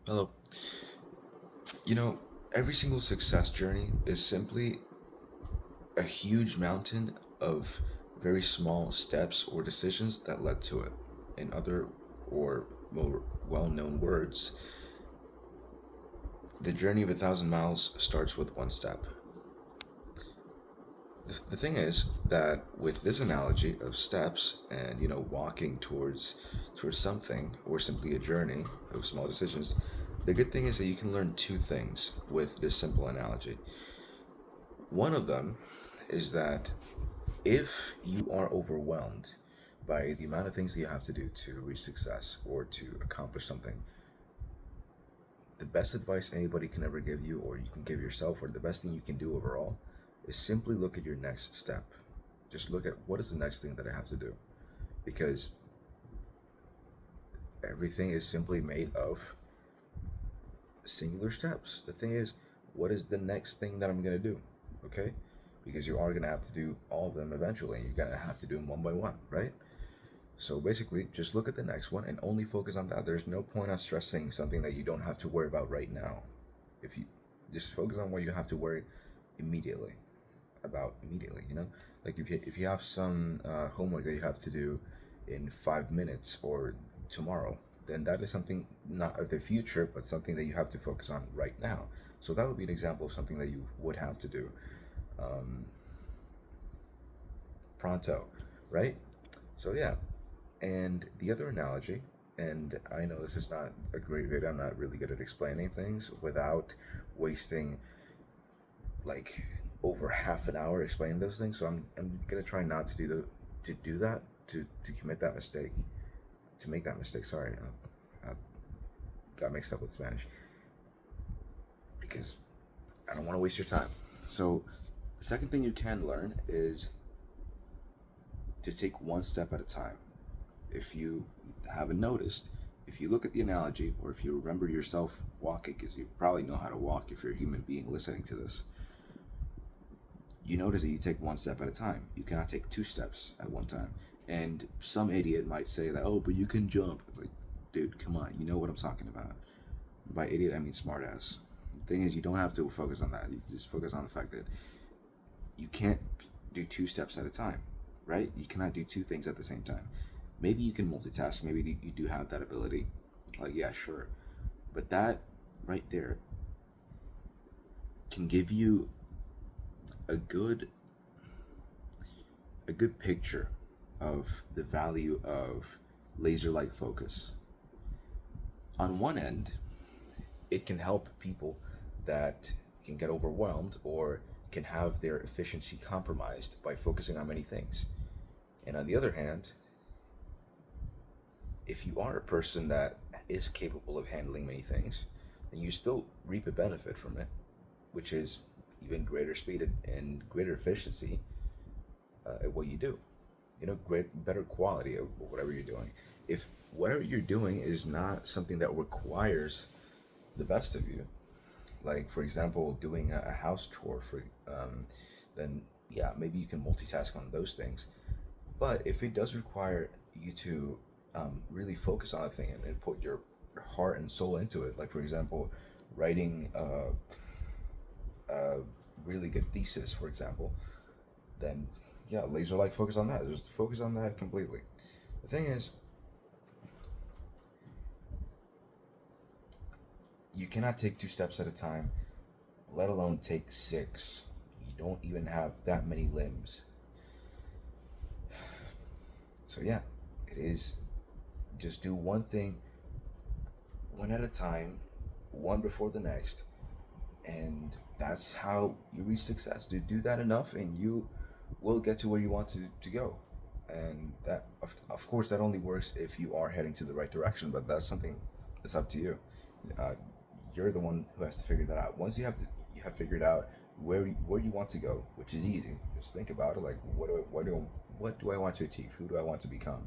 Hello. You know, every single success journey is simply a huge mountain of very small steps or decisions that led to it. In other or more well known words, the journey of 1,000 miles starts with one step. The thing is that with this analogy of steps and walking towards something or simply a journey of small decisions, the good thing is that you can learn two things with this simple analogy. One of them is that if you are overwhelmed by the amount of things that you have to do to reach success or to accomplish something, the best advice anybody can ever give you, or you can give yourself, or the best thing you can do overall, is simply look at your next step. Just look at what is the next thing that I have to do. Because everything is simply made of singular steps. The thing is, what is the next thing that I'm going to do? Okay? Because you are going to have to do all of them eventually, and you're going to have to do them one by one, right? So basically, just look at the next one and only focus on that. There's no point on stressing something that you don't have to worry about right now. If you just focus on what you have to worry immediately immediately, like if you have some homework that you have to do in 5 minutes or tomorrow, then that is something not of the future, but something that you have to focus on right now. So that would be an example of something that you would have to do um, pronto, right? So yeah, and the other analogy, and I know this is not a great video, I'm not really good at explaining things without wasting like over half an hour explaining those things. So I'm gonna try not to do that, to commit that mistake, to make that mistake. Sorry, I got mixed up with Spanish because I don't want to waste your time. So the second thing you can learn is to take one step at a time. If you haven't noticed, if you look at the analogy, or if you remember yourself walking, because you probably know how to walk if you're a human being listening to this, you notice that you take one step at a time. You cannot take two steps at one time. And some idiot might say that, oh, but you can jump. Like, dude, come on, you know what I'm talking about. By idiot, I mean smartass. The thing is, you don't have to focus on that. You just focus on the fact that you can't do two steps at a time, right? You cannot do two things at the same time. Maybe you can multitask. Maybe you do have that ability. Like, yeah, sure. But that right there can give you a good a good picture of the value of laser light focus. On one end, it can help people that can get overwhelmed or can have their efficiency compromised by focusing on many things. And on the other hand, if you are a person that is capable of handling many things, then you still reap a benefit from it, which is even greater speed and greater efficiency at what you do. Better quality of whatever you're doing. If whatever you're doing is not something that requires the best of you, like for example, doing a house chore then yeah, maybe you can multitask on those things. But if it does require you to really focus on a thing and put your heart and soul into it, like for example, writing a really good thesis, for example, then yeah, laser like focus on that. Just focus on that completely. The thing is, you cannot take two steps at a time, let alone take six. You don't even have that many limbs. So yeah, it is just do one thing one at a time, one before the next, and that's how you reach success. Do that enough, and you will get to where you want to go. And that, of course, that only works if you are heading to the right direction. But that's something that's up to you. Uh, you're the one who has to figure that out. Once you have figured out where you want to go, which is easy. Just think about it. Like, what do I want to achieve? Who do I want to become?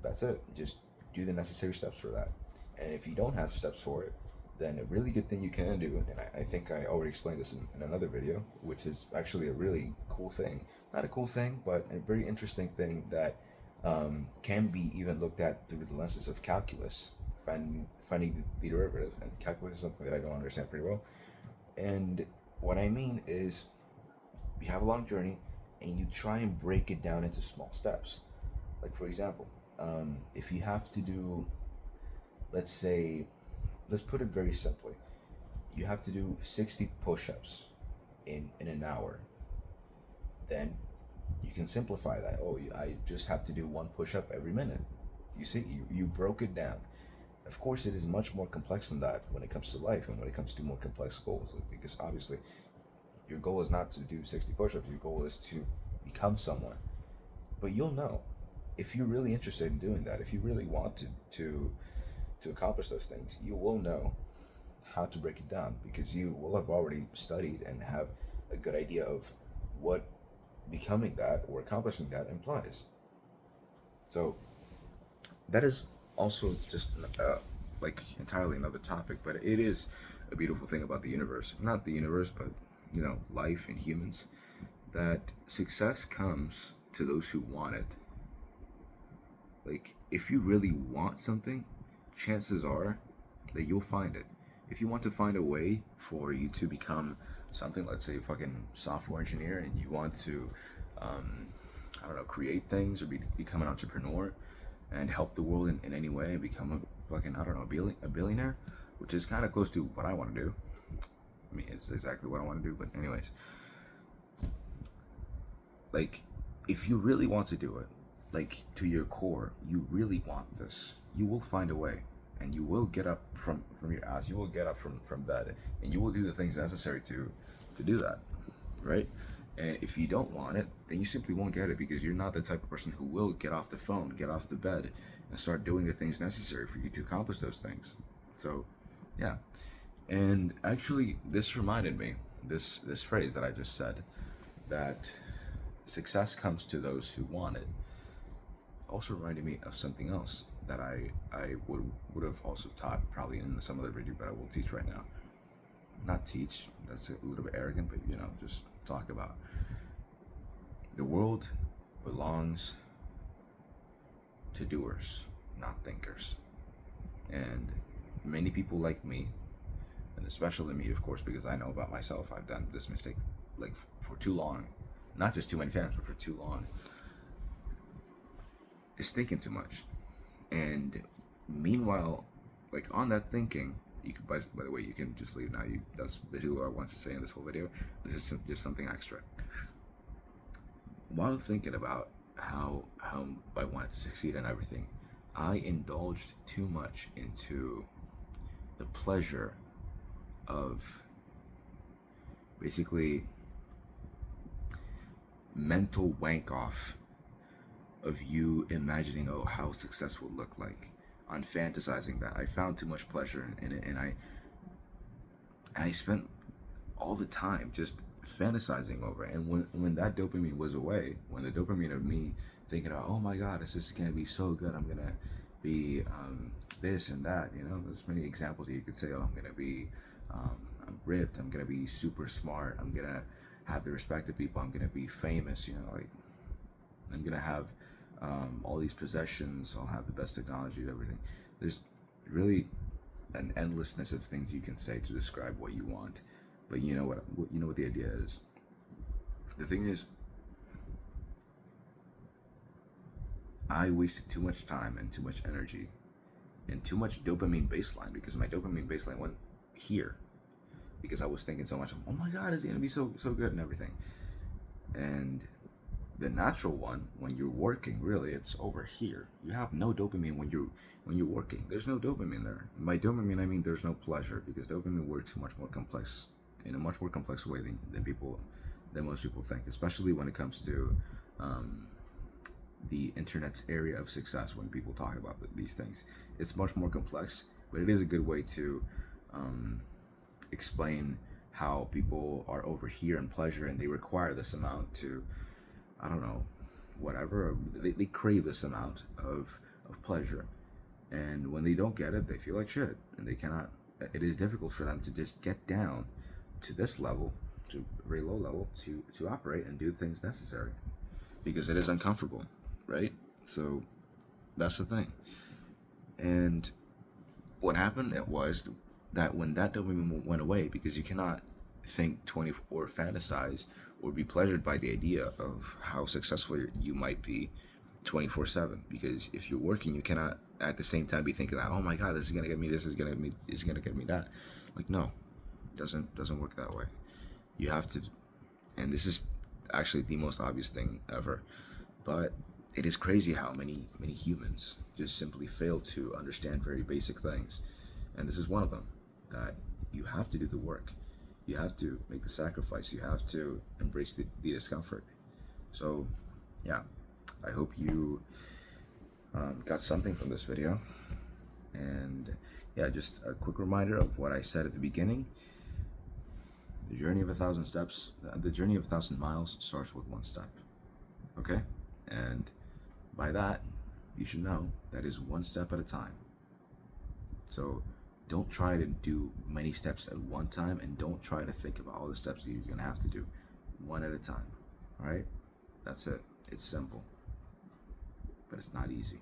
That's it. Just do the necessary steps for that. And if you don't have steps for it, then a really good thing you can do, and I think I already explained this in another video, which is actually a really cool thing. Not a cool thing, but a very interesting thing that can be even looked at through the lenses of calculus finding the derivative, and calculus is something that I don't understand pretty well. And what I mean is, you have a long journey, and you try and break it down into small steps. Like for example, if you have to do, let's say, let's put it very simply, you have to do 60 push-ups in an hour. Then you can simplify that. Oh, I just have to do one push-up every minute. You see, you broke it down. Of course, it is much more complex than that when it comes to life and when it comes to more complex goals. Because obviously, your goal is not to do 60 push-ups. Your goal is to become someone. But you'll know if you're really interested in doing that. If you really want to accomplish those things, you will know how to break it down because you will have already studied and have a good idea of what becoming that or accomplishing that implies. So that is also just like entirely another topic, but it is a beautiful thing about the universe. Not the universe, but life and humans. That success comes to those who want it. Like if you really want something, chances are that you'll find it. If you want to find a way for you to become something, let's say a fucking software engineer, and you want to, I don't know, create things or become an entrepreneur and help the world in any way and become a fucking, I don't know, a billionaire, which is kind of close to what I want to do. I mean, it's exactly what I want to do, but anyways, like, if you really want to do it, like to your core, you really want this, you will find a way, and you will get up from your ass, you will get up from bed, and you will do the things necessary to do that, right? And if you don't want it, then you simply won't get it because you're not the type of person who will get off the phone, get off the bed, and start doing the things necessary for you to accomplish those things. So, yeah. And actually, this reminded me, this phrase that I just said, that success comes to those who want it, also reminded me of something else that I would have also taught probably in some other video, but I will teach right now. Not teach, that's a little bit arrogant, but just talk about. The world belongs to doers, not thinkers. And many people like me, and especially me, of course, because I know about myself, I've done this mistake like for too long, not just too many times, but for too long, is thinking too much. And meanwhile, like on that thinking, you could, by the way, you can just leave now. That's basically what I want to say in this whole video. This is just something extra. While thinking about how I wanted to succeed in everything, I indulged too much into the pleasure of basically mental wank off of you imagining, oh, how success would look like, on fantasizing that. I found too much pleasure in it, and I spent all the time just fantasizing over it. And when that dopamine was away, when the dopamine of me thinking about, oh my god, this is gonna be so good, I'm gonna be this and that, there's many examples that you could say, oh, I'm gonna be I'm ripped, I'm gonna be super smart, I'm gonna have the respect of people, I'm gonna be famous, like I'm gonna have all these possessions, I'll have the best technology, everything. There's really an endlessness of things you can say to describe what you want, but you know what the idea is. The thing is, I wasted too much time and too much energy and too much dopamine baseline, because my dopamine baseline went here because I was thinking so much of, oh my god, it's gonna be so good and everything. And the natural one, when you're working, really, it's over here. You have no dopamine when you're working. There's no dopamine there. By dopamine, I mean there's no pleasure, because dopamine works much more complex, in a much more complex way than most people think, especially when it comes to the internet's area of success. When people talk about these things, it's much more complex, but it is a good way to explain how people are over here in pleasure and they require this amount to, I don't know, whatever, they crave this amount of pleasure, and when they don't get it, they feel like shit, and they cannot, it is difficult for them to just get down to this level, to a very low level, to operate and do things necessary, because it is uncomfortable, right? So that's the thing. And what happened was that when that dopamine went away, because you cannot think 20 or fantasize or be pleasured by the idea of how successful you might be 24/7, because if you're working you cannot at the same time be thinking that, oh my god, this is gonna get me this, is gonna get me that. Like, no, it doesn't work that way. You have to, and this is actually the most obvious thing ever, but it is crazy how many humans just simply fail to understand very basic things, and this is one of them. That you have to do the work, you have to make the sacrifice, you have to embrace the discomfort. So, yeah, I hope you got something from this video, and yeah, just a quick reminder of what I said at the beginning. The journey of 1,000 steps, the journey of 1,000 miles starts with one step. Okay? And by that, you should know that is one step at a time. So don't try to do many steps at one time, and don't try to think about all the steps that you're going to have to do one at a time. All right? That's it. It's simple, but it's not easy.